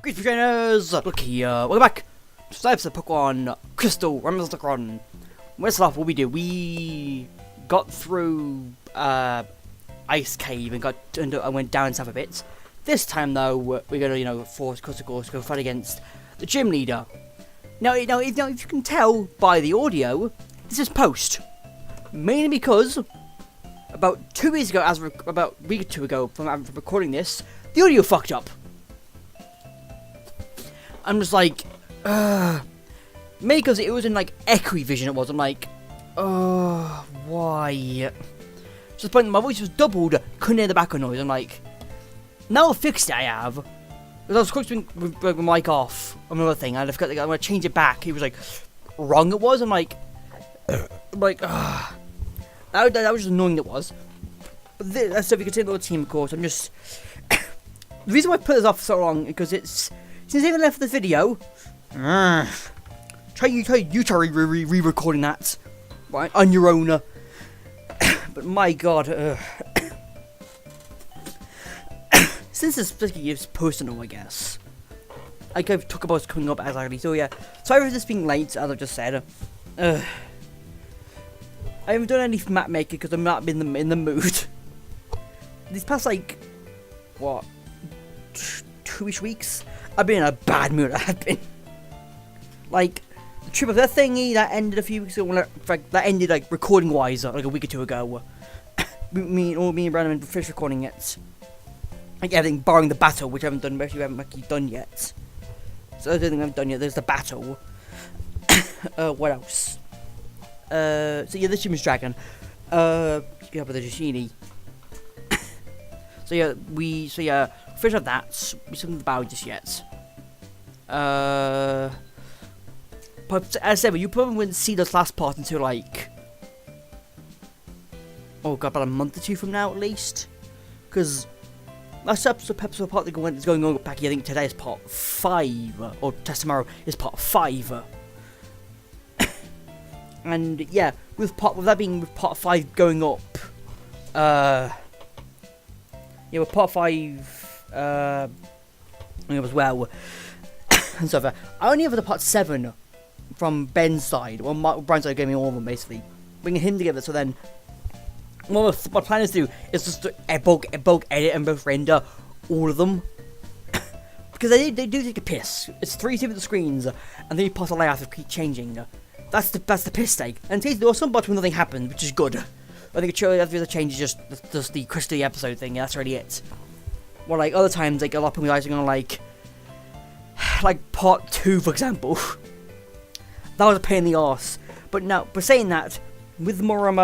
Greetings trainers! Look here, welcome back to the episode of Pokemon Crystal Randomizer Nuzlocke. Let's start off what we did. We got through Ice Cave and went down south a bit. This time though, we're gonna force course to go fight against the gym leader. Now if you can tell by the audio, this is post. Mainly because about 2 weeks ago, about a week or two ago from recording this, the audio fucked up. I'm just like, maybe because it was in like echoey vision it was. I'm like, why? So the point my voice was doubled, couldn't hear the background noise. I'm like, now I fixed it. I have. Because I was quick with the mic off on another thing, and I forgot I'm gonna change it back. He was like, wrong it was. I'm like, that was just annoying. It was. But so if you can see the little team, of course. I'm just the reason why I put this off so long is because it's. Since I even left the video, try re-recording that, right, on your own. But my god, since this basically is personal, I guess. I kind of talk about what's coming up as I so yeah. Sorry for this being late, as I just said. I haven't done any map making because I'm not in the mood. These past what, 2-ish weeks. I've been in a bad mood. I've been like the trip of that thingy that ended a few weeks ago. That ended like recording wise, like a week or two ago. me and Brandon finished recording it. Like everything, barring the battle, which I haven't done. Actually, we haven't actually done yet. So the other thing I haven't done yet. There's the battle. What else? So yeah, this gym is Dragon. Yeah, but there's a Genie. So yeah, finish up that. We haven't about just yet. But as I said, you probably wouldn't see this last part until like, oh god, about a month or two from now at least. Because last episode part is going on back here. I think today is part 5, or tomorrow is part 5. And yeah, with that being with part 5 going up, yeah, with part 5 as well and so forth. I only have the part 7 from Ben's side. Well, Brian's side gave me all of them basically, bringing him together. So then, what my plan is to do is just to bulk edit and both render all of them because they do take a piss. It's 3 different screens, and then you pass a layout to keep changing. That's the piss take. And there was some parts where nothing happened, which is good. I think the change is just the Crystal episode thing. Yeah, that's really it. Well, like other times, like a lot of people guys are gonna like part 2, for example. That was a pain in the arse. But now, but saying that, with more of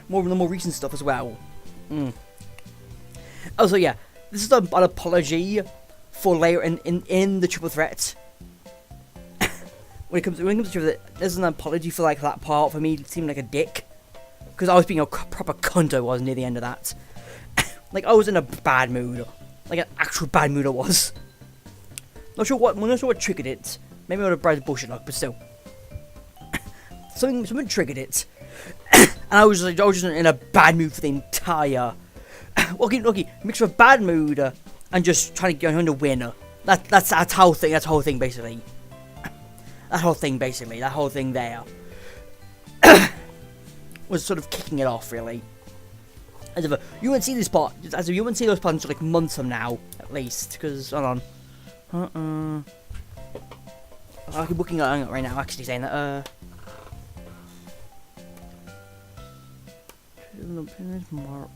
the more recent stuff as well. Also, yeah, this is an apology for later in the triple threat. when it comes to triple threat, there's an apology for like that part for me seeming like a dick, because I was being a proper cunt. I was near the end of that. Like I was in a bad mood, like an actual bad mood I was. Not sure what triggered it. Maybe I would have brought bullshit luck, but still, something triggered it, and I was just in a bad mood for the entire. Okay, mixture of bad mood and just trying to win. That's the whole thing. That's the whole thing basically. That whole thing there was sort of kicking it off really. As if you wouldn't see this part, as if you wouldn't see those parts until like months from now, at least. Because hold on, I'll be looking at it right now. Actually, saying that March,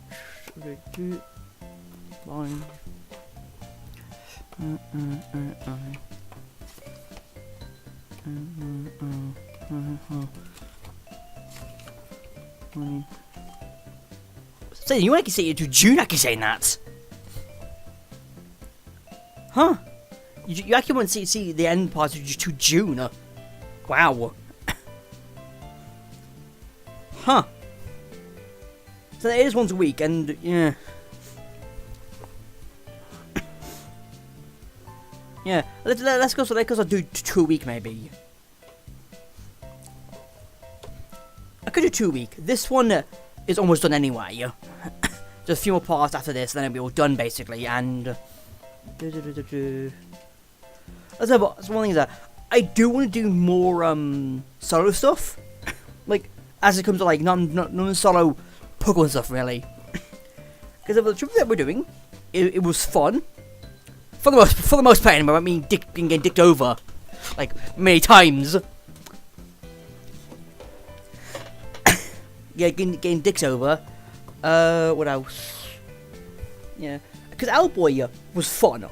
line. So you want to say it to June? I can say that, huh? You actually want to see the end part to June? Wow. Huh? So it is once a week, and yeah, yeah. Let's go. So let's do 2 a week maybe. I could do 2 a week. This one is almost done anyway. Just a few more parts after this, then it'll be all done basically, and That's one thing is that I do want to do more solo stuff, like as it comes to like non-solo Pokemon stuff really. Because of the trip that we're doing, it was fun. For the most part, anyway, I mean, getting dicked over, like, many times. Yeah, getting dicks over. What else? Yeah, because Owlboy was fun.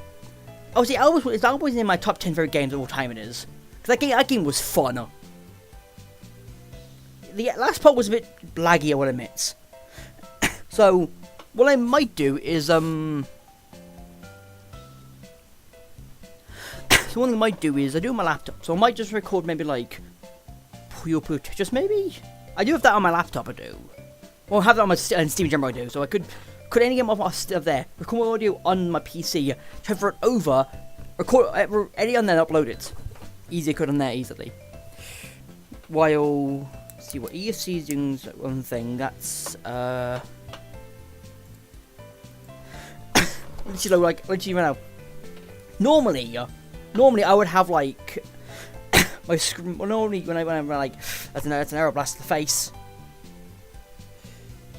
Obviously, Owlboy's in my top 10 favorite games of all time. It is. Because that game was fun. The last part was a bit laggy, I will admit. So, what I might do is, So one thing I might do is I do it on my laptop, so I might just record maybe like just maybe. I do have that on my laptop. I do. Well, I have that on my Steam Jam. I do. So I could any game of my stuff there, record my audio on my PC, transfer it over, record edit on there, and upload it. Easy, could on there easily. While let's see what EFC is doing one thing. That's let's see right now. Normally I would have like my screen. Well, normally when I'm like that's an arrow blast to the face.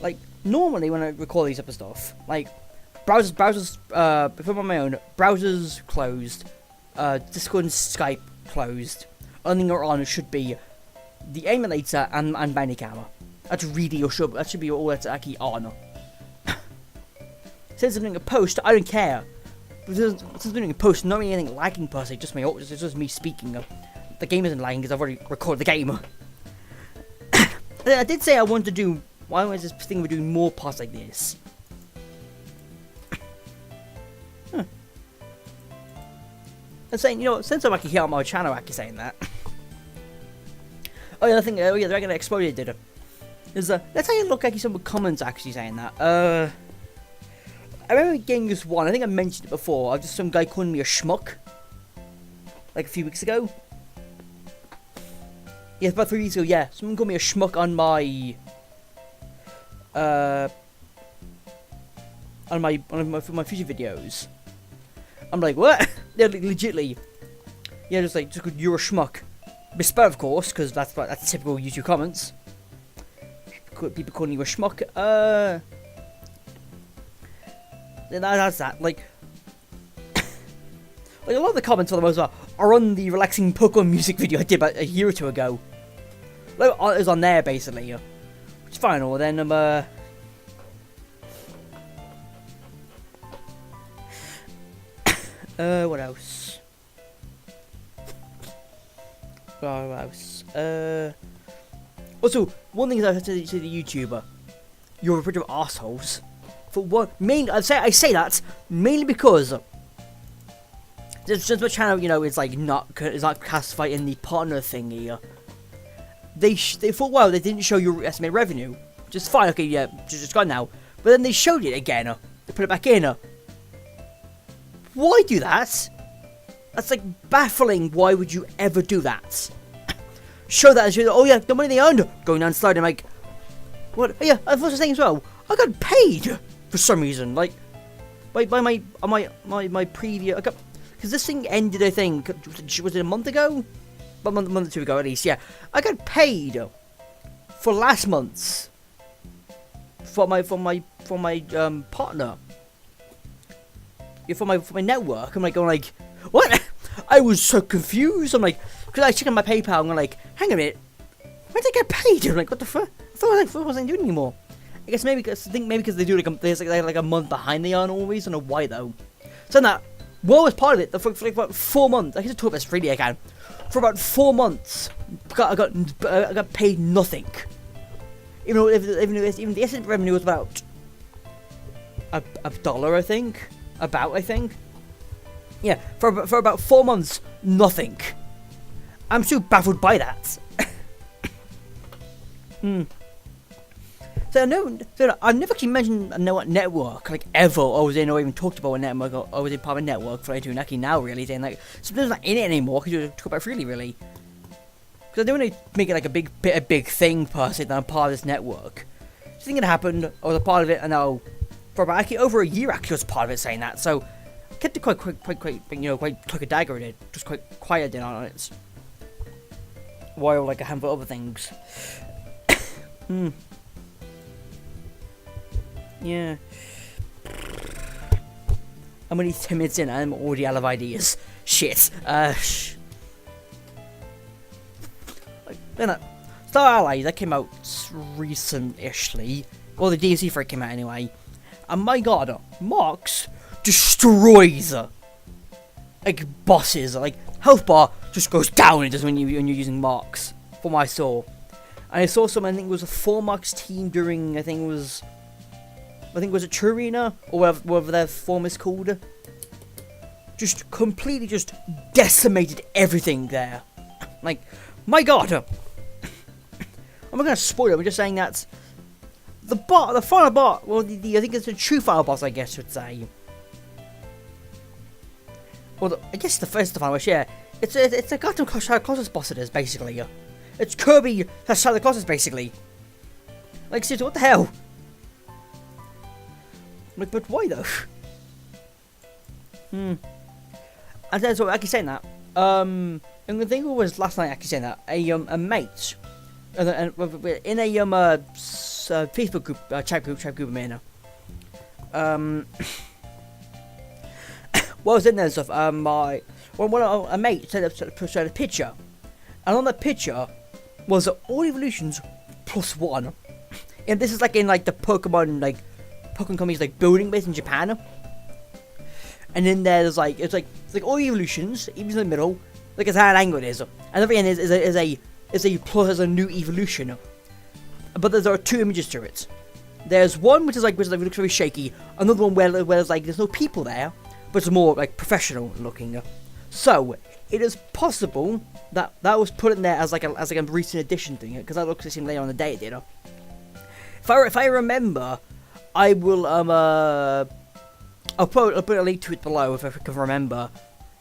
Like normally when I record these type of stuff, like browsers if I'm on my own, browsers closed, Discord and Skype closed. Only thing you're on should be the emulator and Bandicam. That's really that should be all that's actually on. Since I'm doing a post, I don't care. Since I'm doing a post, not really anything lagging per se, just it's just me speaking. The game isn't lagging because I've already recorded the game. I did say I wanted to do. Why was this thing of doing more parts like this? Huh. I'm saying, you know, since I'm actually here on my channel, actually saying that. Oh yeah, I think the Dragon Exploded did it. Let's take a look at some comments actually saying that. I remember getting this one. I think I mentioned it before. Just some guy calling me a schmuck, like a few weeks ago. Yeah, about 3 weeks ago. Yeah, someone called me a schmuck on my my future videos. I'm like, what? Yeah, legitly. Yeah, just you're a schmuck. Misspelled, of course, because that's typical YouTube comments. People calling you a schmuck. That's that. Like a lot of the comments for the most part are on the relaxing Pokemon music video I did about a year or two ago. Like, it was on there basically, which is fine. Or then what else? What else? Also, one thing that I have to say to the YouTuber, you're a bunch of assholes. For what? I say that mainly because since my channel, you know, is not classified in the partner thingy. They thought, well, they didn't show your estimated revenue, which is fine. Okay, yeah, just gone now. But then they showed it again. They put it back in. Why do that? That's like baffling. Why would you ever do that? Show that and show that. Oh yeah, the money they earned going down slide. I'm like, what? Oh, yeah, I was saying as well. I got paid for some reason. Like, by my previous. Because this thing ended, I think, was it a month ago? A month or two ago at least. Yeah, I got paid for last month's for my partner. Yeah, for my network. I'm like going like, what? I was so confused. I'm like, because I checked on my PayPal and I'm like, hang a minute, when did I get paid? I'm like, what the fuck? I thought I wasn't doing anymore. I guess maybe because they do they're like a month behind they are always. I don't know why though. So that what was part of it? For like about 4 months. I can just talk about this freely. I can. For about 4 months, I got paid nothing. Even though the estimated revenue was about a dollar, I think. I think. Yeah, for about 4 months, nothing. I'm so baffled by that. So I've never actually mentioned a network like ever. I was in or even talked about a network. Or I was in part of a network for I do actually now really. Saying like sometimes not in it anymore because you talk about it freely really. Because I don't want to make it like a big thing per se that I'm part of this network. Just thinking it happened. I was a part of it, and now for about actually over a year actually I was part of it saying that. So Kept it quite, you know, quite like a dagger in it, just quite quiet in on it. While like a handful of other things. Yeah. I'm only 10 minutes in and I'm already out of ideas. Shit. Then Star Allies, that came out recent-ishly. Well, the DLC for it came out anyway. And my god, Mox destroys like bosses. Like health bar just goes down just when you're using Mox. From what I saw. And I saw some, I think it was a 4 Mox team during, I think it was a Turina, or whatever their form is called. Just completely just decimated everything there. Like, my god. I'm not gonna spoil it, I'm just saying that the final bot, well, I think it's the true final boss, I guess you'd say. Well, I guess the final boss, yeah. It's a goddamn Colossus boss it is, basically. It's Kirby that's Shadow Colossus, basically. Like, seriously, what the hell? Like, but why though? And then, so, actually saying that, I think it was last night, actually saying that, a mate, in a, Facebook group, chat group of men, what was in there and stuff, a mate showed a picture, and on that picture was all evolutions +1, and this is like in like the Pokemon companies like building base in Japan, and in there there's like it's like all evolutions, even in the middle, like it's how an angle it is, and at the end is a plus as a new evolution, but there are 2 images to it. There's one which looks very shaky, another one where there's like there's no people there, but it's more like professional looking. So it is possible that was put in there as like a recent addition thing, because that looks the same later on the day it did. If I remember, I will I'll put a link to it below if I can remember.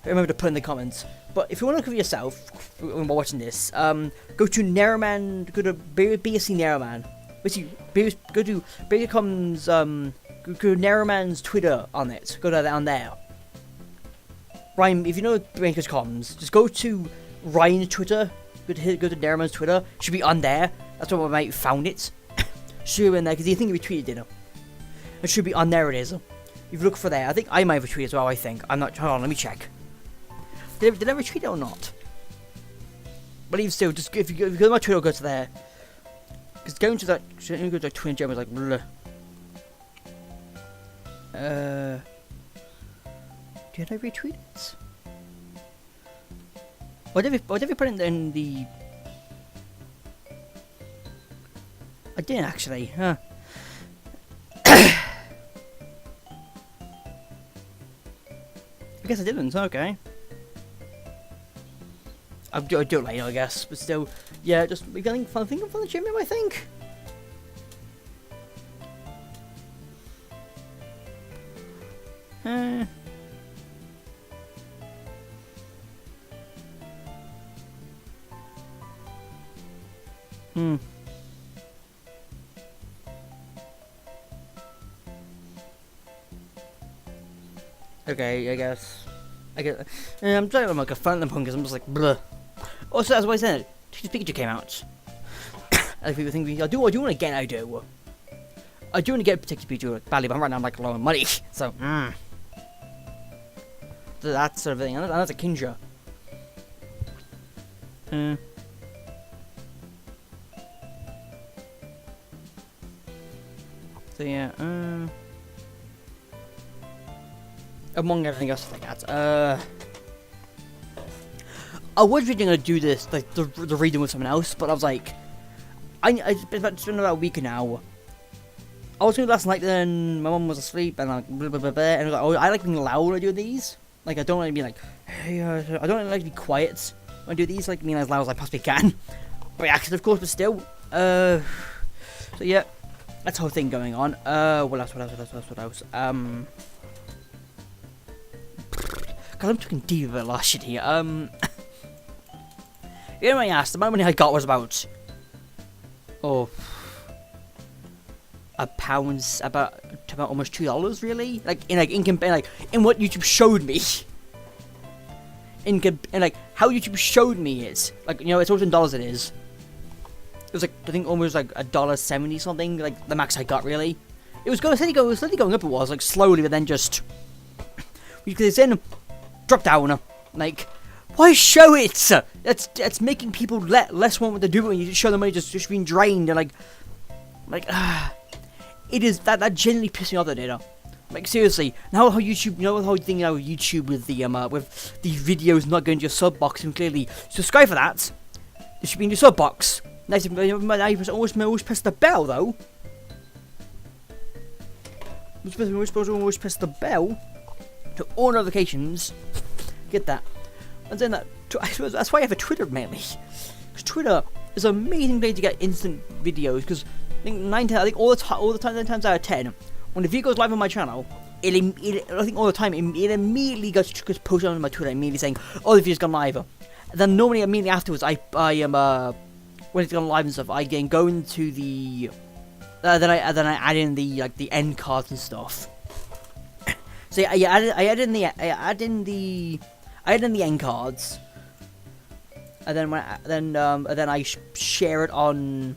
I remember to put in the comments. But if you want to look for yourself when we're watching this, go to Neraman, go to BSC Neraman. Basically, go to Neraman's Twitter on it. Go down there. Ryan, if you know Breakers Comms, just go to Ryan's Twitter. Go to Neraman's Twitter. Should be on there. That's where I might found it. Should be in there because you think he retweeted it. It should be on there. It is. If you look for there, I think I might have retweeted as well. I think I'm not. Hold on, let me check. Did I retweet it or not? But even still, just if you go to my Twitter, go to there. Because going to that, go to Twin Gem is like. Bleh. Did I retweet it? Or did we put it in the? I didn't actually, huh? I guess I didn't. Okay. I'll do it later, I guess. But still, yeah. Just we getting fun thing from the gym, I think. Okay, I guess. I'm trying to make a fun of them because I'm just like, bleh. Also, as I said, Pikachu came out. As people think, I do want to get, I do want to get Pikachu badly, but right now I'm like low on money, so, that sort of thing, and that's a Kinja. So yeah, among everything else like that, I was really gonna do this, like the reading with someone else, but I was like, it's been about a week now. I was doing it last night, then my mum was asleep, and like blah, blah, blah, blah, and I was like, oh, I like being loud when I do these. Like I don't like to be like, hey, I don't like to be quiet when I do these, like being as loud as I possibly can. By accident, of course, but still. So yeah, that's the whole thing going on. What else? God, I'm talking deep about last shit here. You know what I asked? The amount of money I got was about, about to about almost $2 really, in what YouTube showed me. In like how YouTube showed me it, like, you know, it's also in dollars. It is. It was like, I think almost like $1.70 something, like the max I got really. It was going steadily going up. It was like slowly, but then just because then drop down. Like, why show it? That's making people less want what to do when you just show the money just being drained and it is that genuinely pissed me off, that data. Like, seriously, now how YouTube, you know the whole thing now with YouTube with the with these videos not going to your sub box, and clearly subscribe for that. It should be in your sub box. Now you always press the bell though. We're supposed to always press the bell to all notifications. Get that, and then that's why I have a Twitter mainly, because Twitter is an amazing way to get instant videos. Because I think all the time, 9 times out of 10. When the video goes live on my channel, I think all the time, it immediately gets posted on my Twitter, immediately saying, "Oh, the video's gone live." And then normally immediately afterwards, I when it's gone live and stuff, I can go into the, then I add in the end cards and stuff. So yeah, I add in the end cards, and then I share it on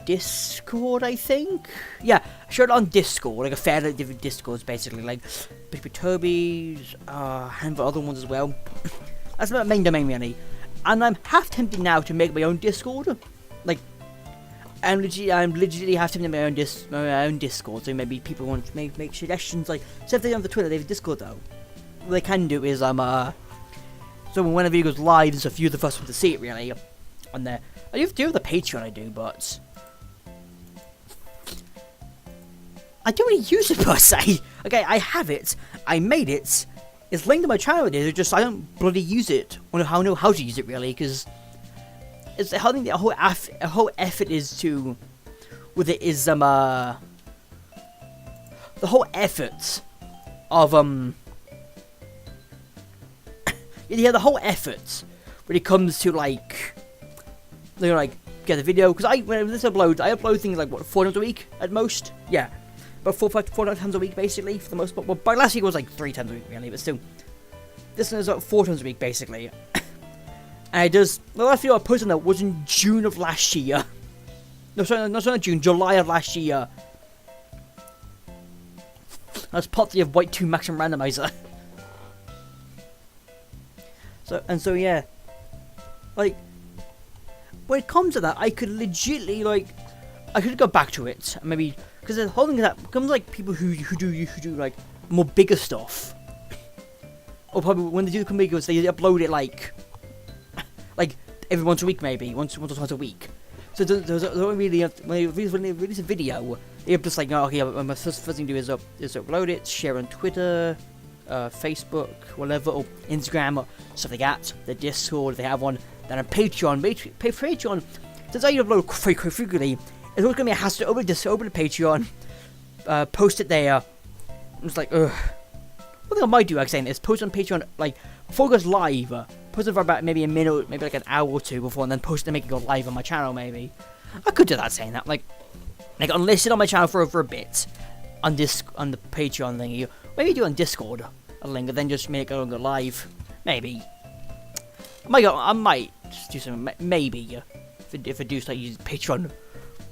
Discord, I think. Yeah, I showed it on Discord, like a fair bit of different Discords, basically, like Toby's, and other ones as well. That's my main domain really, and I'm half tempted now to make my own Discord. Like, I'm legitimately half tempted to make my own Discord. So maybe people want to make suggestions. Like, so if they don't have the Twitter, they have Discord though. What they can do is so when a video goes live, there's a few of the first ones to see it really on there. I do have the Patreon, I do, but I don't really use it per se. Okay, I have it. I made it. It's linked to my channel. It is just I don't bloody use it. I don't know how to use it really, because it's I think the whole effort is to with it is the whole effort of yeah, the whole effort when it comes to like, you know, like get the video, because when this uploads, I upload things like what 4 times a week at most. Yeah. About 4 times a week, basically, for the most part. Well, by last week it was like 3 times a week, really, but still. This one is about 4 times a week, basically. And the last video I posted on that was in June of last year. No, sorry, not June, July of last year. That's part 3 of White 2 Maximum Randomizer. So yeah. Like, when it comes to that, I could legitimately, like, I could go back to it, and maybe, because the whole thing is that comes like people who do like more bigger stuff, or probably when they do come bigger, they upload it like every once a week, maybe once or twice a week. So they don't really when they release a video, they're just like, oh, okay, my first thing to do is upload it, share on Twitter, Facebook, whatever, or Instagram, or stuff like that. The Discord, if they have one. Then on Patreon, Patreon. Since I upload quite frequently, it's always gonna be a hassle to open the Patreon, post it there. It's like, ugh. One thing I might do, like saying, is post on Patreon, like, before it goes live, post it for about maybe a minute, maybe like an hour or two before, and then post it and make it go live on my channel, maybe. I could do that, saying that, like unlist it on my channel for a bit, on the Patreon thingy. Maybe do it on Discord, a link, and then just make it go live, maybe. I might just do something, maybe, if I do start using Patreon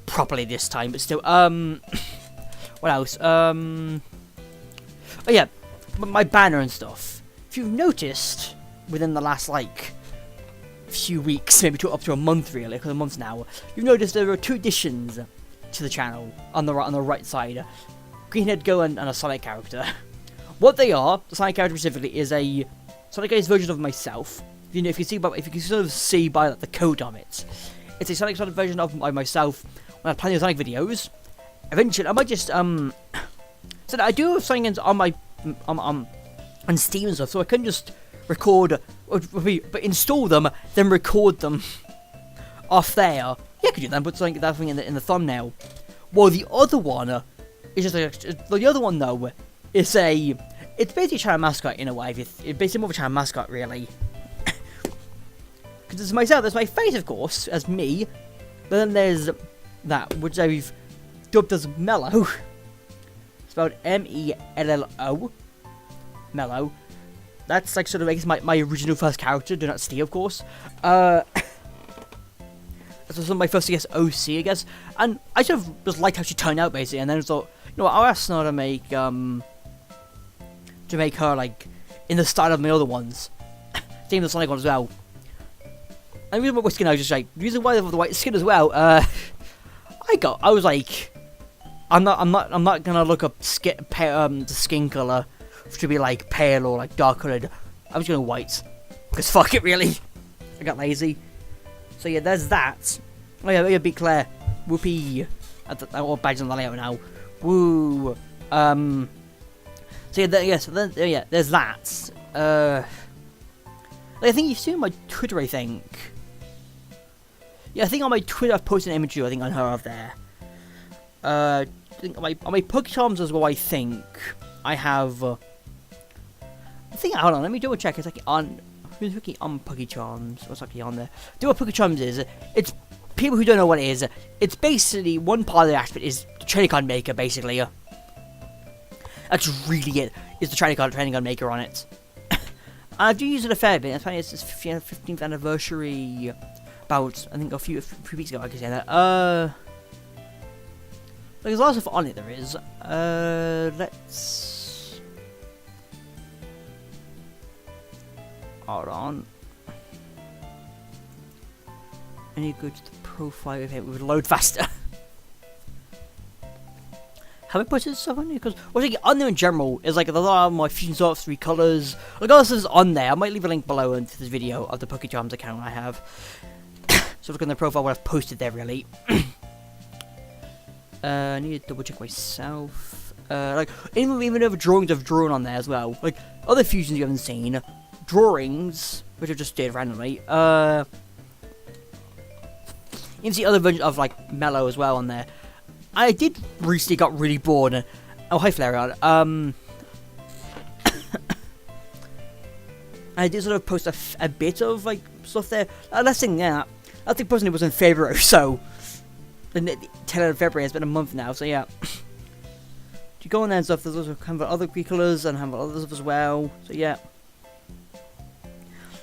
properly this time, but still, what else, oh yeah, my banner and stuff. If you've noticed, within the last, like, few weeks, maybe up to a month, really, a couple of months now, you've noticed there are 2 additions to the channel, on the right side, Greenhead Go and a Sonic character. What they are, the Sonic character specifically, is a Sonic-based version of myself. If you can sort of see by like, the code on it, it's a Sonic version of myself. When I plan the Sonic videos, eventually I might just so I do have Sonic on my on Steam and stuff, so I can just record, but install them, then record them off there. Yeah, I could do that. Put something that thing in the thumbnail. Well, the other one is just like the other one though. It's basically a channel mascot in a way. It's basically more of a channel mascot, really. Because it's myself, there's my face, of course, as me. But then there's that, which I've dubbed as Mellow. spelled M-E-L-L-O. Mellow. That's like sort of, I guess, my original first character. Do not steal, of course. That's also my first, I guess, OC, I guess. And I sort of just liked how she turned out, basically. And then I thought, you know what, I'll ask Snow to make her, like, in the style of my other ones. Same with the Sonic one as well. And the reason why white skin, I was just like, the reason why I have the white skin as well, I was like, I'm not gonna look up the skin color to be like pale or like dark colored. I was going white, because fuck it, really. I got lazy. So yeah, there's that. Oh yeah, be Claire. Whoopee. All badges on the layout now. Woo. So yeah, there's that. I think you've seen my Twitter, I think. Yeah, I think on my Twitter I've posted an image, I think, on her of there. I think on my Pokecharms as well, I think I have. I think, hold on, let me double check. It's like on. Who's looking on Pokecharms? What's actually on there? Do what Pokecharms is? It's people who don't know what it is. It's basically one part of the aspect is the trading card maker, basically. That's really it. Is the trading card maker on it? I do use it a fair bit. That's why it's its 15th anniversary. About, I think, a few weeks ago, I could say that. There's a lot of stuff on it, there is. Let's... Hold on. I need to go to the profile of it. We would load faster. Have I put this stuff on here? Because what's on there in general is like a lot of my Fusion Sorts 3 colours. Like all this is on there. I might leave a link below into this video of the Pokecharms account I have. So look on the profile what I've posted there, really. I need to double check myself. Like even other drawings I've drawn on there as well. Like other fusions you haven't seen, drawings which I just did randomly. You can see other versions of like Mellow as well on there. I did recently got really bored. Oh, hi Flareon. I did sort of post a bit of like stuff there. Last thing, yeah. I think personally was in February, so the 10th of February has been a month now. So yeah, you go on there and stuff. There's also kind of other colours and have other stuff as well. So yeah,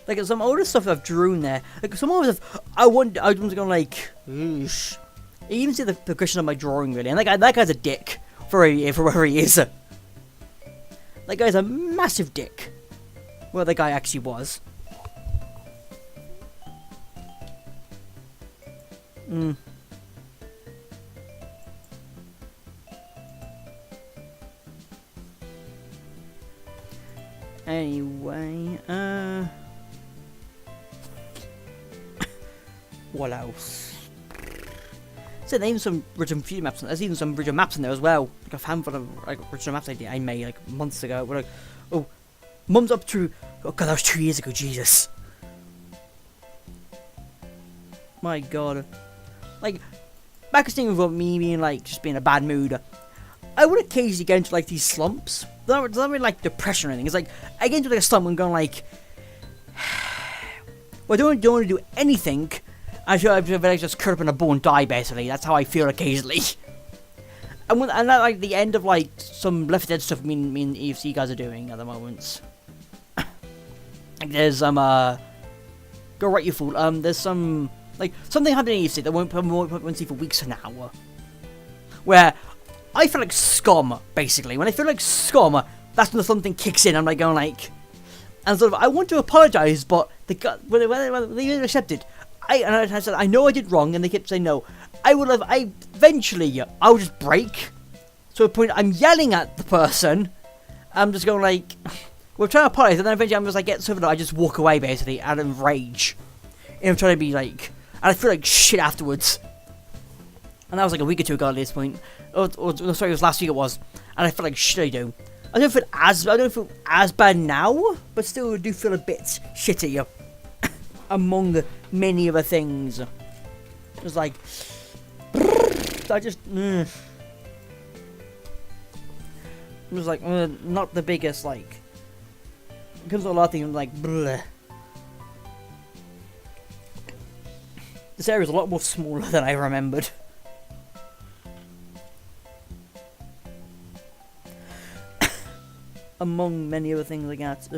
like some older stuff I've drawn there. Like some older stuff, I was going like, oosh. You even see the progression of my drawing really, and that guy's a dick for where he is. That guy's a massive dick. Well, the guy actually was. Anyway, what else? So there's even some original fusion maps. There's even some original maps in there as well. Like a handful of like original maps I made like months ago. We're like, oh, Mum's up to. Oh god, that was 2 years ago. Jesus. My god. Like, back was thinking about me being like just being in a bad mood. I would occasionally get into like these slumps. They're not really like depression or anything. It's like I get into like a slump and going like, well, I don't want to do anything. I just curl up in a ball and die. Basically, that's how I feel occasionally. And that like the end of like some Left 4 Dead stuff. Me and EFC guys are doing at the moment. Like there's go right, you fool. There's some. Like, something happened in EFC that won't see for weeks now. Where I feel like scum, basically. When I feel like scum, that's when something kicks in. I'm like going like... And sort of, I want to apologise, but when they accepted, I said, I know I did wrong, and they kept saying no. Eventually, I would just break. To a point, I'm yelling at the person. I'm just going like... We're trying to apologise, and then eventually I'm just like, get something, I just walk away, basically, out of rage. And I'm trying to be like... And I feel like shit afterwards. And that was like a week or two ago at this point. Sorry, it was last week it was. And I feel like shit I do. I don't feel as bad now, but still do feel a bit shitty. Among many other things. It was like... I just... It was like, not the biggest, like... It comes to a lot of things, like, bleh. This area is a lot more smaller than I remembered. among many other things I got.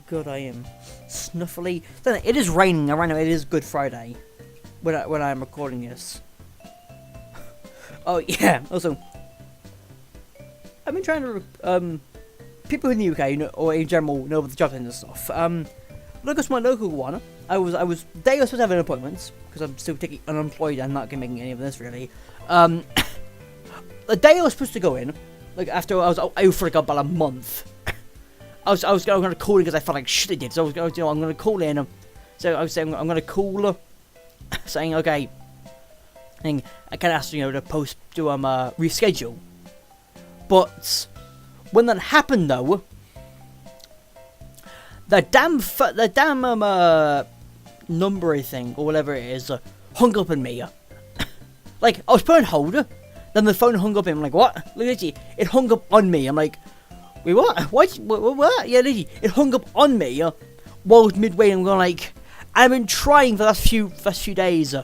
God, I am snuffly. It is raining right now. It is Good Friday when I'm recording this. Oh yeah. Also, I've been trying to people in the UK or in general know about the job and stuff. Look at my local one. I was they were supposed to have an appointment because I'm still unemployed and not making any of this really. The day I was supposed to go in, like after I was out for like about a month. I was going to call in because I felt like shit I did. So I was going I'm going to call in. So I was saying I'm going to call, saying okay. And I can ask to post to reschedule. But when that happened though, the damn number thing or whatever it is hung up on me. Like I was put on hold, then the phone hung up and I'm like, what? Look at you, it hung up on me. I'm like, wait, what? What? Yeah, literally, it hung up on me while I was midway. I'm going like, I've been trying for the last few days,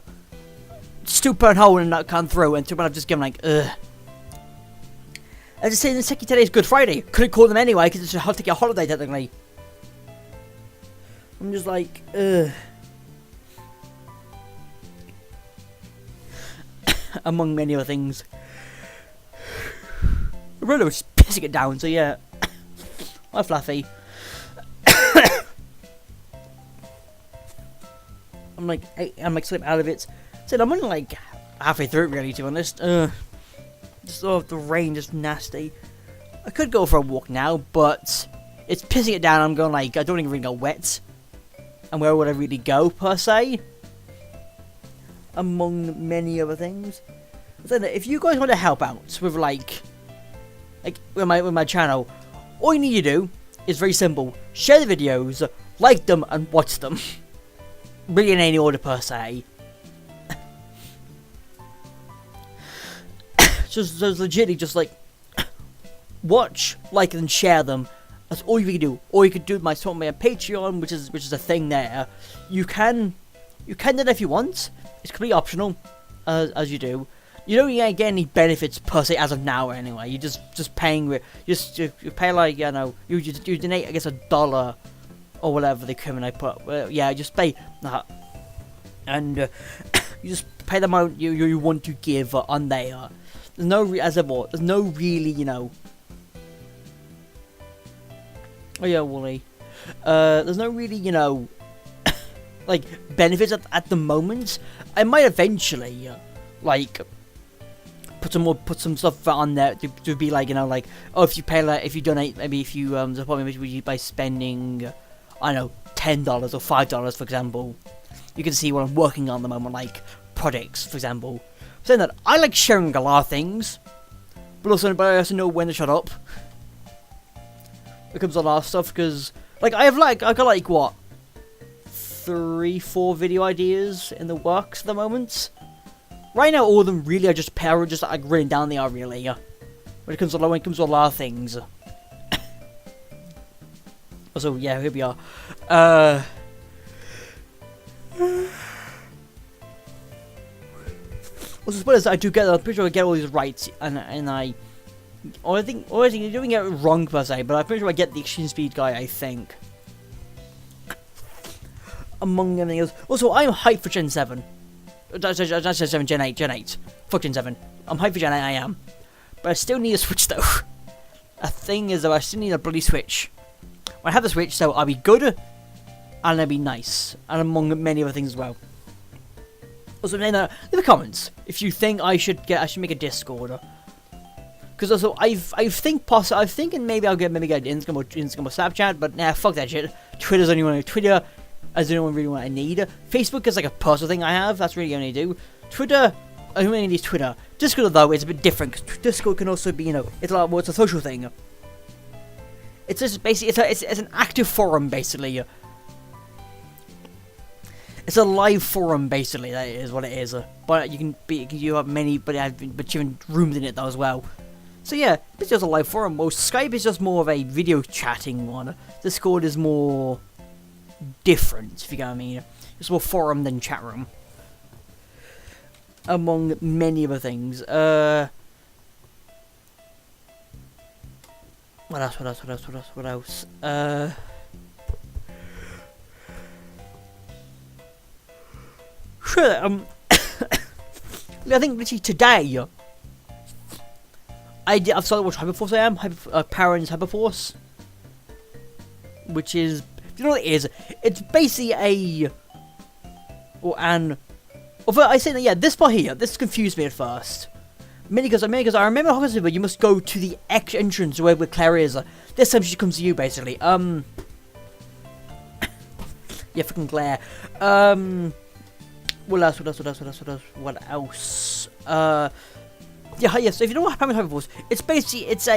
still put on hold and not come through. And too bad I've just given like, ugh. I just say the second today is Good Friday. Couldn't call them anyway because it's a take a holiday technically. I'm just like, ugh. Among many other things. I really was pissing it down, so yeah. Hi Fluffy. I'm like slip out of it. So I'm only like halfway through it really, to be honest. Just the rain, just nasty. I could go for a walk now, but it's pissing it down. I'm going like I don't even really go wet. And where would I really go per se? Among many other things. So if you guys want to help out with like with my channel, all you need to do is very simple: share the videos, like them, and watch them. Really in any order per se. just legitimately just like watch, like, and share them. That's all you can do. Or you could do my Patreon, which is a thing there. You can do that if you want. It's completely optional, as you do. You don't get any benefits per se as of now anyway. You're just paying with you pay like you donate I guess $1 or whatever the equipment I put. Yeah, just pay that, and you just pay the amount you want to give on there. There's no there's no really Oh yeah, Wooly. There's no really like benefits at the moment. I might eventually like put some stuff on there to be like like, oh, if you pay if you donate, maybe if you support me by spending I don't know $10 or $5 for example, you can see what I'm working on at the moment, like projects for example. Saying that I like sharing a lot of things, but I also know when to shut up. It comes a lot of stuff because like I got like what 3-4 video ideas in the works at the moment. Right now, all of them really are just like written down. They are really when it comes to a lot of things. So yeah, here we are. Also, spoilers, I'm pretty sure I get all these rights, and I think you're doing it wrong per se, but I'm pretty sure I get the extreme speed guy. I think. Among everything else, also I'm hyped for Gen 7. That's Gen 7, Gen 8. Fuck Gen 7. I'm hyped for Gen 8, I am. But I still need a Switch though. A thing is though, I still need a bloody Switch. When I have the Switch, so I'll be good, and I'll be nice, and among many other things as well. Also, leave a comments if you think I should make a Discord. Because also, I'm thinking maybe I'll get Instagram or Snapchat, but nah, fuck that shit. Twitter's the only one. Twitter is the only one really what I need. Facebook is like a personal thing I have. That's really only do. Twitter, I only need Twitter. Discord though is a bit different because Discord can also be it's a lot more. It's a social thing. It's just basically it's an active forum basically. It's a live forum basically. That is what it is. But you have many, but you have rooms in it though as well. So yeah, it's just a live forum. Well, Skype is just more of a video chatting one. Discord is more different, if you get what I mean. It's more forum than chat room. Among many other things. What else? What else? What else? What else? What else? Sure. I think literally today I've started watching Hyperforce. I am Power Rangers Hyperforce, which is, you know what it is? It's basically although I say that, yeah, this part here, this confused me at first. Mainly because I remember Hawkins River, you must go to the entrance where Claire is. This time she comes to you, basically. Yeah, fucking Claire. What else? Yeah, so if you don't know what Hyper Force, it's basically, it's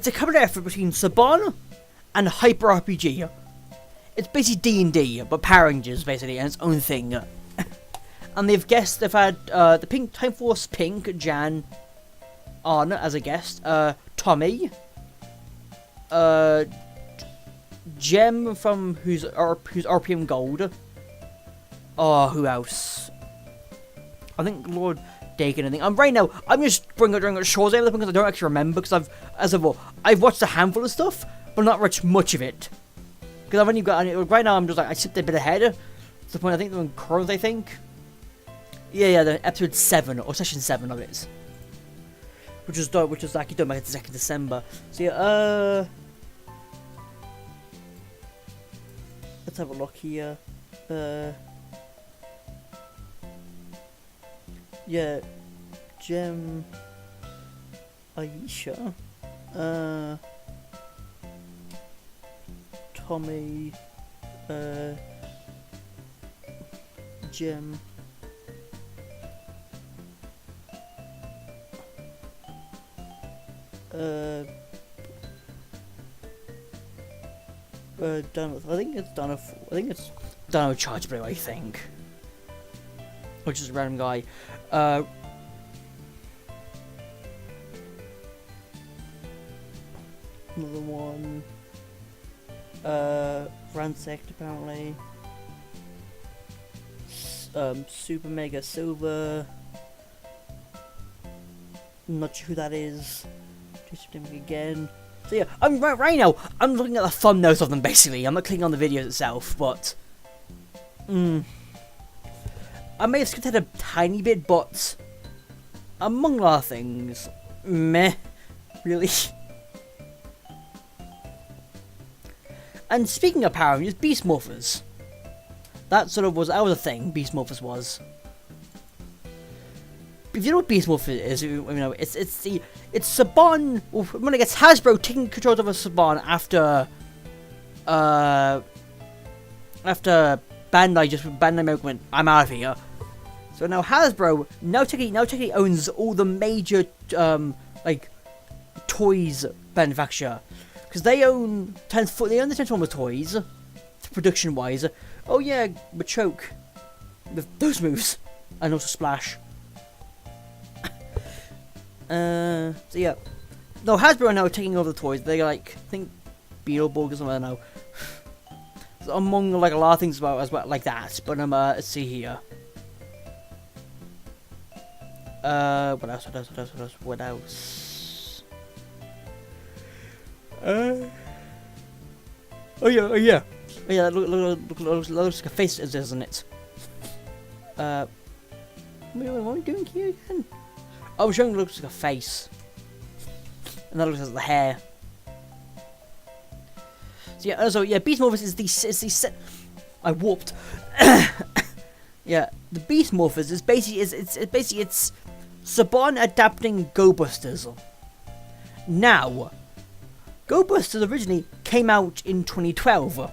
a covered effort between Saban and Hyper RPG. It's basically D&D, but Power Rangers, basically, and its own thing. And they've had the Pink Time Force Pink, Jan, on as a guest, Tommy, Gem from who's RPM Gold. Oh, who else? I think Lord Dakin. I think right now I'm just bringing shows over because I don't actually remember, because I've watched a handful of stuff, but not much of it. Because I've only got right now. I'm just like I skipped a bit ahead. To the point I think they're in Curls. I think. Yeah, the episode 7 or session 7 of it, which was actually done by the 2nd December. So yeah, let's have a look here. Yeah, Gem, Aisha, Tommy, Gem. Done. I think it's done. I think it's done with Charge Blue. I think, which is a random guy. Another one. Ransacked apparently. Super Mega Silver. Not sure who that is. Just again. So yeah, I'm right now. I'm looking at the thumbnails of them basically. I'm not clicking on the videos itself, but I may have skipped ahead a tiny bit, but among other things, meh, really. And speaking of Power Rangers, Beast Morphers. That was a thing. Beast Morphers was. If you know what Beast Morphers is, you know it's Saban. Well, when it gets Hasbro taking control over Saban after Bandai America went, I'm out of here. So now Hasbro now technically owns all the major like toys manufacturer, because they own the Transformers toys, production wise. Oh yeah, Machoke, those moves, and also Splash. So yeah, no, Hasbro are now taking over the toys. They I think Beetleborg or something. I don't know. So among a lot of things as well like that. But let's see here. What else? Oh yeah. Look, looks like a face, isn't it? What am I doing here again? Oh, showing looks like a face, and that looks like the hair. So yeah, also yeah, Beast Morphers is the set. I warped. Yeah, the Beast Morphers is basically it's Saban adapting Go Busters. Now, Go Busters originally came out in 2012.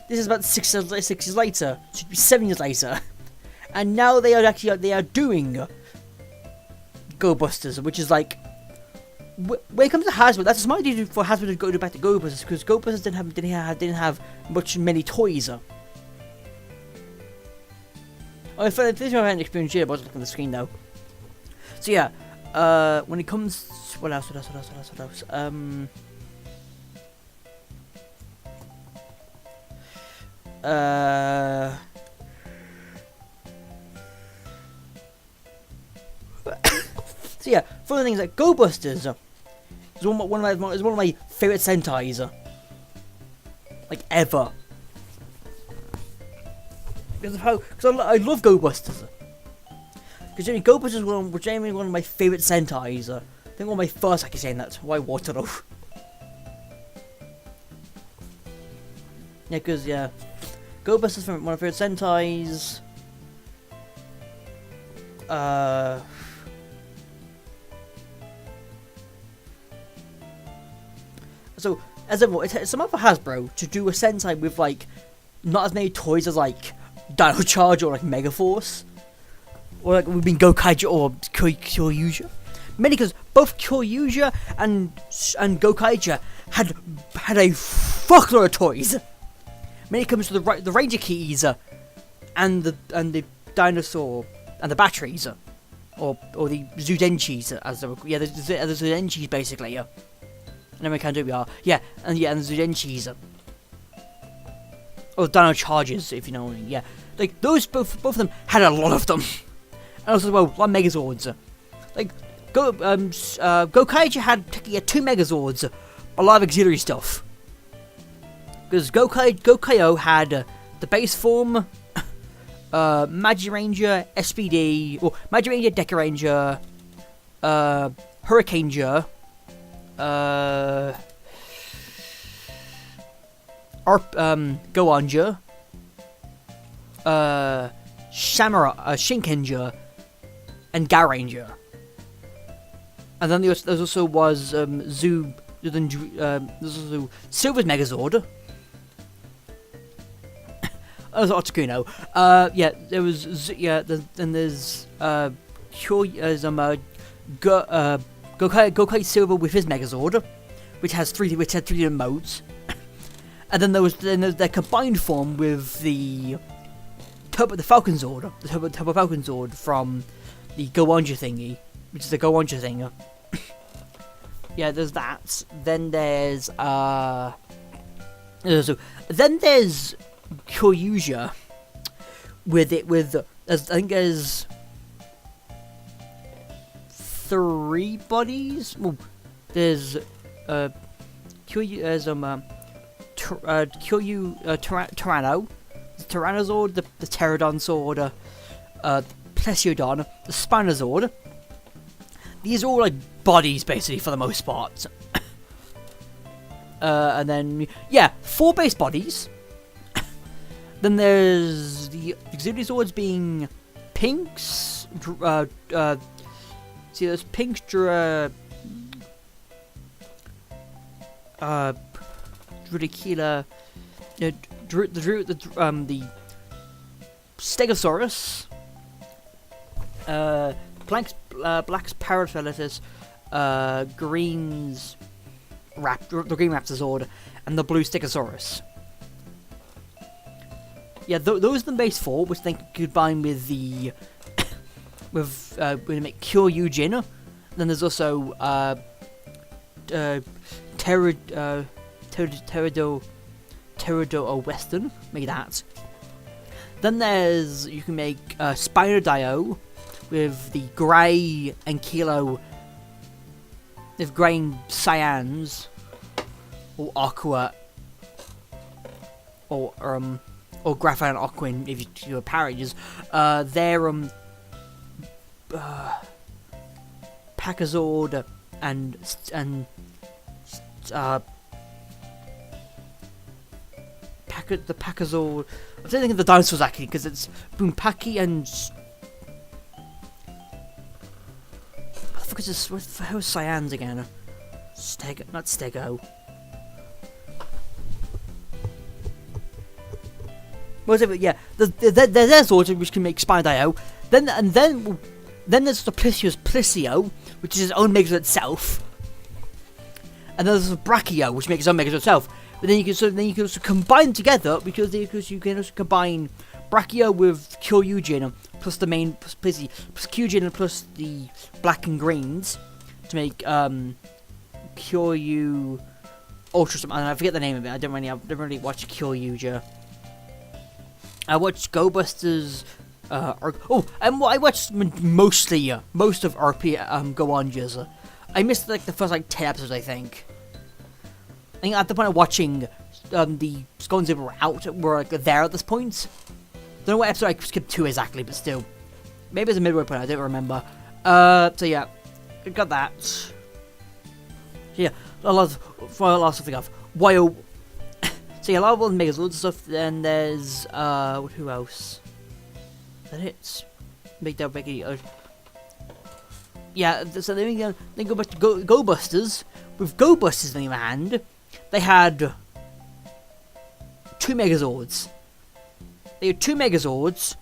This is about 6 years later. Should be 7 years later, and now they are doing Go Busters, which is like, when it comes to Hasbro, that's a smart idea for Hasbro to go back to Go Busters, because Go Busters didn't have many toys. Oh, this is my experience here, but I was looking at the screen though. So yeah, when it comes, what else? So yeah, for the things like Go Busters, It's one of my favorite Sentais, like ever. Because I love Go Busters. Because Go Busters was genuinely one of my favorite Sentais. I think one of my first, I can say that. Why Waterloo? Yeah, because Go Busters from one of my favorite Sentais. So, as a it's some other Hasbro to do a Sentai with like not as many toys as like Dino Charge or like Megaforce, or like we've been Gokaija or Kyoryuja. Mainly because both Kyoryuja and Gokaija had a fuckload of toys. When it comes to the Ranger keys and the dinosaur and the batteries, or the Zudenchis as the Zudenchis basically. And then we can do we are and the Zudenchis. Or Dino Charges, if you know what I mean. Yeah, like those both of them had a lot of them, and also a lot of Megazords. Like Gokaija had 2 Megazords, a lot of auxiliary stuff. Because Gokaio had the base form, Magi Ranger, SPD, or Magi Ranger, Deca Ranger, Hurricaneja, Goanja, Shinkenger, and Garanger. And then there also was there's also Silver's Megazord. Otsukuno. There was then there's Gokai Silver with his Megazord, which had 3 different modes. And then there was their combined form with the Falcon Zord, the Turbo Falcon Zord from the Goanja thingy, which is the Goanja thing. Yeah, there's that. Then there's Kyoryuja with I think there's 3 bodies. Well, there's Tyranno, the Tyrannozord, the Pterodon Sword, the Plesiodon, the Spinozord. These are all like bodies basically for the most part. And then 4 base bodies. Then there's the auxiliary Zords being Pinks. There's Pinks, Drudicula, the Stegosaurus, Black's Paraphilitus, Green's the Green Raptorzord, and the Blue Stegosaurus. Yeah, those are the base 4, which then combine with the with we make Kyoryujin. Then there's also Pterodo Western, make that. Then there's you can make Spinodio with the grey and Kilo, with grey and cyans, or aqua, or graphite and aquin if you do parages. They're Pachazord and the Pachazord. I'm thinking of the dinosaurs actually because it's Boompaki and what the fuck is this? What the hell is cyans again? Not Stego. Whatever, yeah. There's Zords which can make Spinodio. Then there's the Plesio, which is his own Megazord itself. And then there's the Brachio, which makes his own Megazord itself. But then you can also combine them together because you can also combine Brachio with Kyoryujin plus the main plus Kyojin plus the black and greens to make Kyoryu Ultra something. I forget the name of it. I don't really watch Kyoryuja. I watched Go Busters. I watched most of RP Goanjas. I missed like the first like 10 episodes, I think. I think at the point of watching the Scones were out, were like there at this point. Don't know what episode I skipped to exactly, but still. Maybe it's a midway point, I don't remember. So yeah, we got that. So yeah, a lot of stuff we got. While so yeah, a lot of Megazords and stuff. Then there's who else? Is that it? Make that big. Yeah, so then go back to Go Busters. With Go Busters on the other hand, they had 2 Megazords. They had 2 Megazords.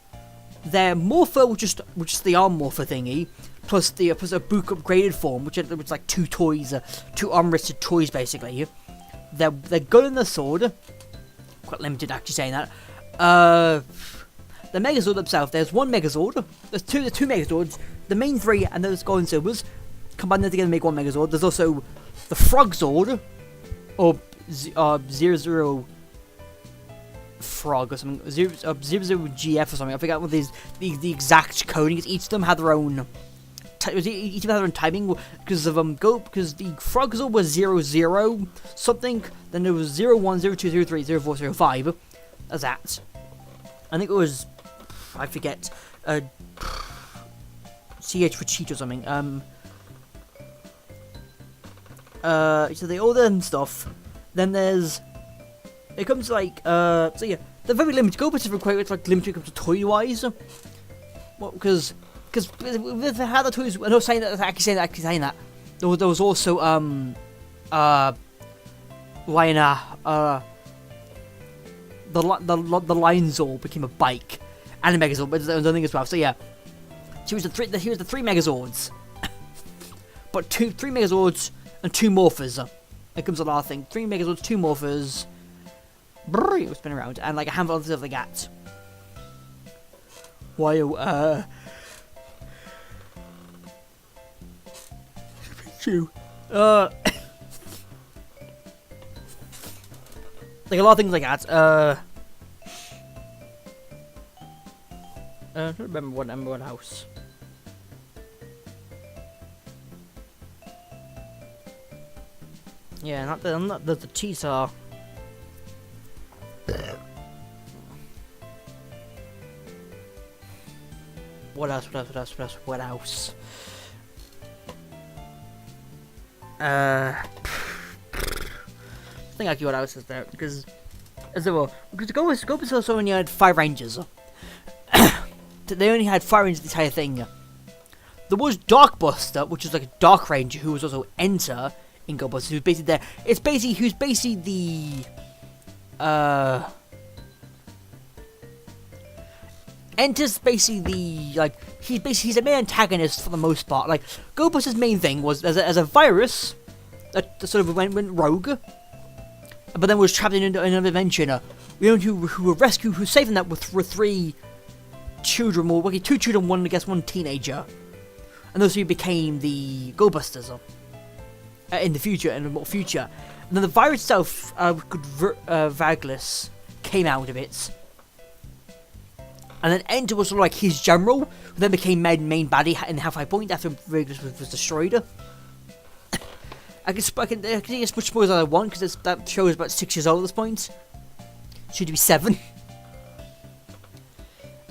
Their Morpher, which is the arm Morpher thingy, plus a book upgraded form, which was like 2 toys, 2 arm-wristed toys basically. Their gun and their sword, quite limited actually saying that. The Megazord themselves, there's 1 Megazord, there's two Megazords, the main 3 and those Gold and Silvers, combine them together to make 1 Megazord. There's also the Frog Zord, or 00 Frog or something, 00 GF or something. I forgot what the exact coding is. Each of them had their own. Each of them had their own timing because of because the Frog Zord was 00 something. Then there was 01, 02, 03, 04, 05. As that. I think it was. I forget. CH for cheat or something. So they all them stuff. Then there's. It comes to like, so yeah, they're very limited. Go Busters require it's like limited when it comes to toy wise. Well, because with how the toys, I'm not saying that, actually saying that. There was also the Lion Zord became a bike and a Megazord, but there's another thing as well. So yeah, here's the 3 Megazords, but 3 Megazords and 2 Morphers. It comes a lot of things. 3 Megazords, 2 Morphers. It was spinning around, and like a handful of stuff like that. While like a lot of things like that. I don't remember what house. Yeah, not the teaser. What else? I think actually what else is there because Go Busters also only had 5 Rangers. They only had 5 Rangers the entire thing. There was Dark Buster, which was like a Dark Ranger who was also Enter in Go Busters, who's basically there. Who's basically the Enter's basically the he's a main antagonist for the most part. Like Go Busters' main thing was as a virus that sort of went rogue, but then was trapped in an adventure. Who saved them that with 3 children, or 2 children, one teenager, and those 3 became the Go Busters in the future. And then the virus itself, Vaglis, came out of it. And then Enter was sort of like his general, who then became main baddie in Halfway Point after Vaglis was destroyed. I can get as much spoilers as I want, because that show is about 6 years old at this point. Should be 7.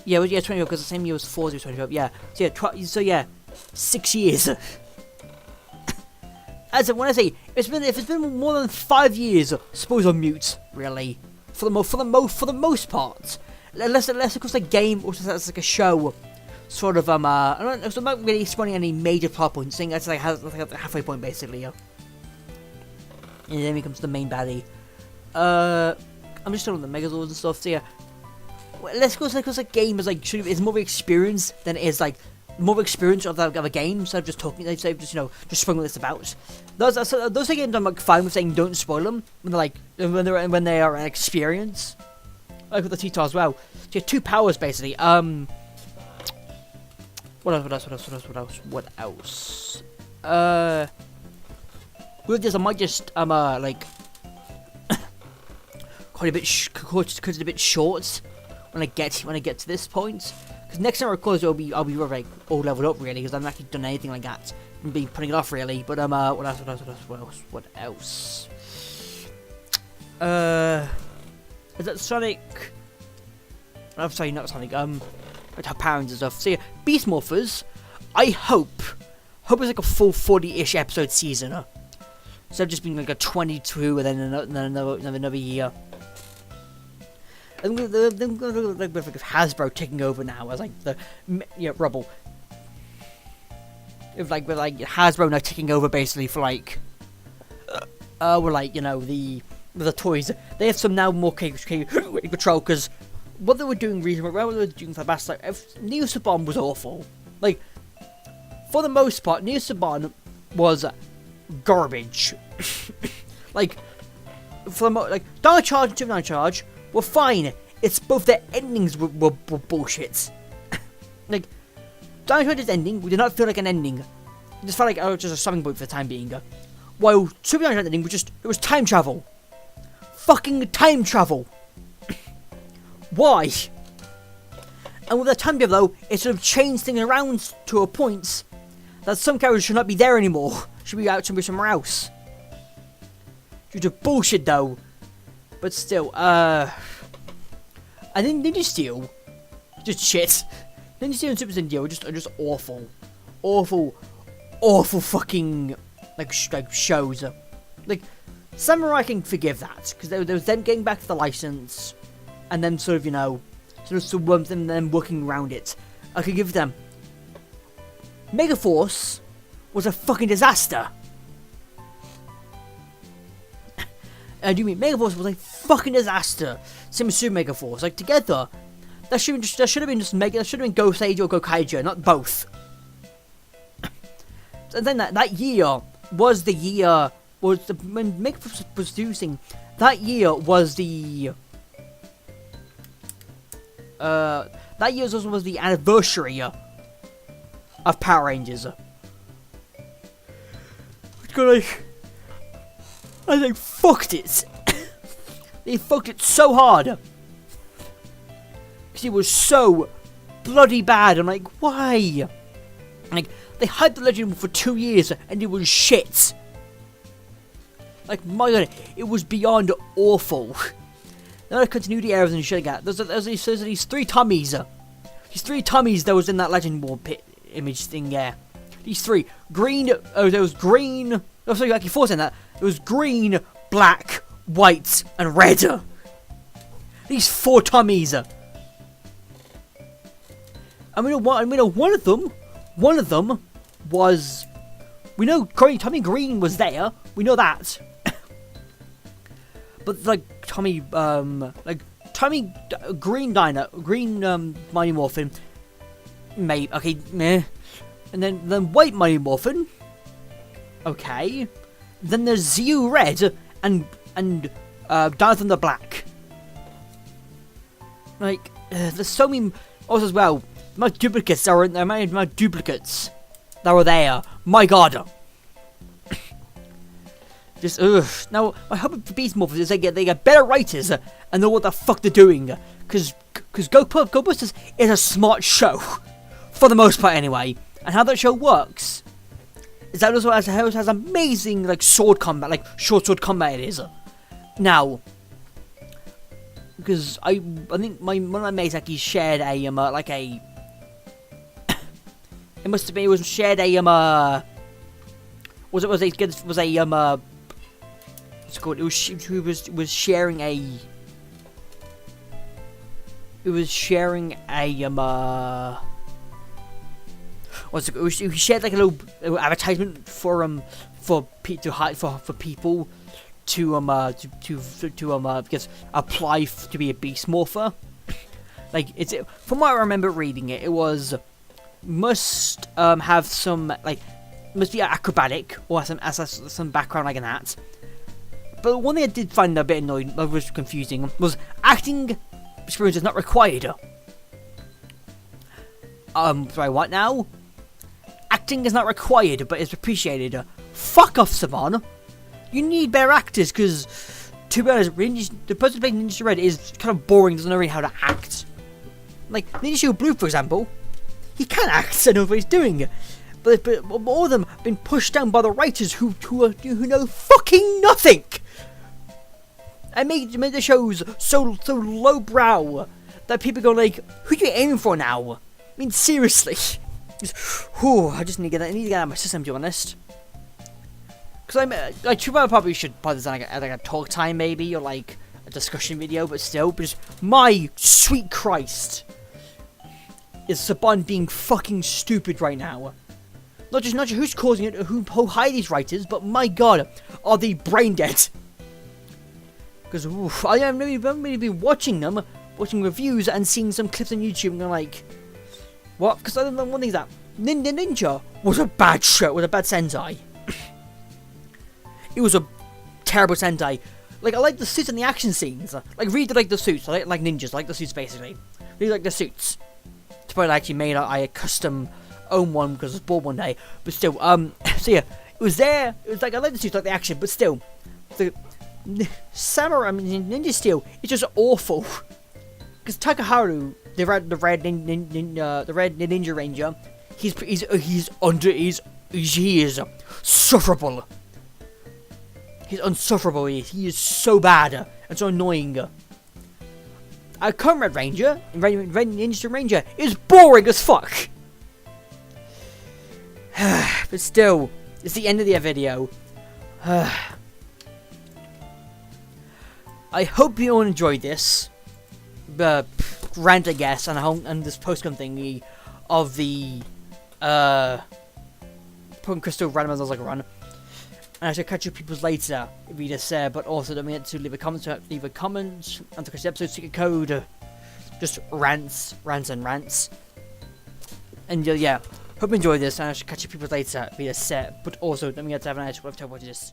Yeah, 20 because the same year was 4 2012. Yeah, so yeah, 6 years. As when I say if it's been more than 5 years, spoilers are mute, really, for the most part. Unless of course a game or that's like a show, sort of I'm not really spawning any major plot points. Saying that's like a halfway point basically. And then it comes to the main baddie. I'm just talking about the Megazords and stuff. So yeah, let's go. Because a game is like it's more experience than it is like more experience of a game. So I'm just talking. Just just springing this about. Those are games I'm like fine with saying don't spoil them when they are an experience. Like with the T-Tar as well. So you have 2 powers basically. What else? With this I might just like cut it a bit short when I get to this point. Because next time I record I'll be like all leveled up really, because I haven't actually done anything like that been putting it off really. But what else? Is that Sonic? I'm sorry, not Sonic. Power Rangers stuff. So yeah, Beast Morphers. I hope it's like a full 40-ish episode season. So I've just been like a 22 and then another year. And with Hasbro taking over now as like the rubble. With Hasbro now taking over basically for like the toys. They have some now more control because what they were doing recently, what they were doing for the past, like Neo Saban was awful. Like for the most part, Neo Saban was garbage. Like for the Dino Charge and Super Dino Charge were fine. It's both their endings were bullshit. Like Dino Charge's ending did not feel like an ending. It just felt like just a stopping point for the time being. While Super Dino Charge ending was it was time travel. Fucking time travel. Why? And with the time travel though, it sort of changed things around to a point that some characters should not be there anymore. Should be out somewhere else. Due to bullshit though. But still, and then Ninja Steel, just shit. Ninja Steel and Super Ninja are just awful, awful fucking like shows. Like Samurai can forgive that because there was them getting back to the license, and then sort of them working around it. I could give them. Megaforce was a fucking disaster. I do mean Megaforce was a fucking disaster. Same as Super Megaforce. Like together, that should have been Ghost Age or Gokaiger, not both. And then that year was the year when Megaforce was producing. That year was the that year also was the anniversary of Power Rangers. And they fucked it. They fucked it so hard. Because it was so bloody bad. I'm like, why? Like, they had the Legend for 2 years and it was shit. Like, my god, it was beyond awful. Then I continuity errors and shit like that. There's these three Tommies. These three Tommies that was in that Legend War pit image thing, yeah. These three. Green, there was green. Oh, sorry, like before saying that. It was green, black, white, and red. These four Tommies. One of them was. We know Tommy Green was there. We know that. But Tommy Green Mighty Morphin. Maybe okay, meh. And then White Mighty Morphin. Okay. Then there's Zeo Red and Jonathan the Black. Like there's so many also as well. My duplicates that were my duplicates that were there. My god. Just Now my hope for Beast Morphers is they get better writers and know what the fuck they're doing. Cause Ghostbusters is a smart show. For the most part anyway. And how that show works is that also has amazing sword combat, short sword combat it is. Now, because I think one of my mates actually shared a it must have been was shared a what's it called? It was sharing a he shared a little advertisement for people to apply to be a Beast Morpher. From what I remember reading it, it was must have some must be acrobatic or some background like that. But one thing I did find a bit annoying, was confusing, was acting experience is not required. Sorry, what now? Acting is not required, but it's appreciated. Fuck off, Saban. You need better actors, because, to be honest, the person playing Ninja Red is kind of boring, doesn't know really how to act. Ninja Blue, for example, he can act, and knows what he's doing. but all of them have been pushed down by the writers who know fucking nothing. I made the shows so lowbrow that people go like, "Who are you aiming for now?" I mean, seriously. I just need to get that out of my system, to be honest. Because I'm like, I probably should put this on like a talk time maybe, or like a discussion video, but still, just my sweet Christ, is Saban being fucking stupid right now? Not just who's causing it, who hire these writers, but my God, are they brain dead? Because I haven't really been watching them, watching reviews and seeing some clips on YouTube and going like, what? Because I don't know, one thing is that Ninja was a bad show, was a bad Sentai. It was a terrible Sentai. Like, I like the suits and the action scenes. Like, really like the suits. I like ninjas. I like the suits, basically. Really like the suits. To point, I actually made a custom own one because I was bored one day. But still, so yeah, it was there. It was like, I like the suits, like the action, but still, the Samurai, Ninja Steel, it's just awful. Because Takaharu, the red Ninja Ranger, he is sufferable. He's unsufferable. He is so bad and so annoying. Our current Red Ranger, Red Ninja Ranger, is boring as fuck. But still, it's the end of the video. I hope you all enjoyed this rant, I guess, and this postcon thingy of the Pokemon Crystal Randomizer Nuzlocke run. And I shall catch you people's later, if you just but also don't forget to leave a comment, and to catch the episode secret code, just rants. And yeah, hope you enjoyed this, and I shall catch you people's later, if you just but also don't forget to have a nice watch this.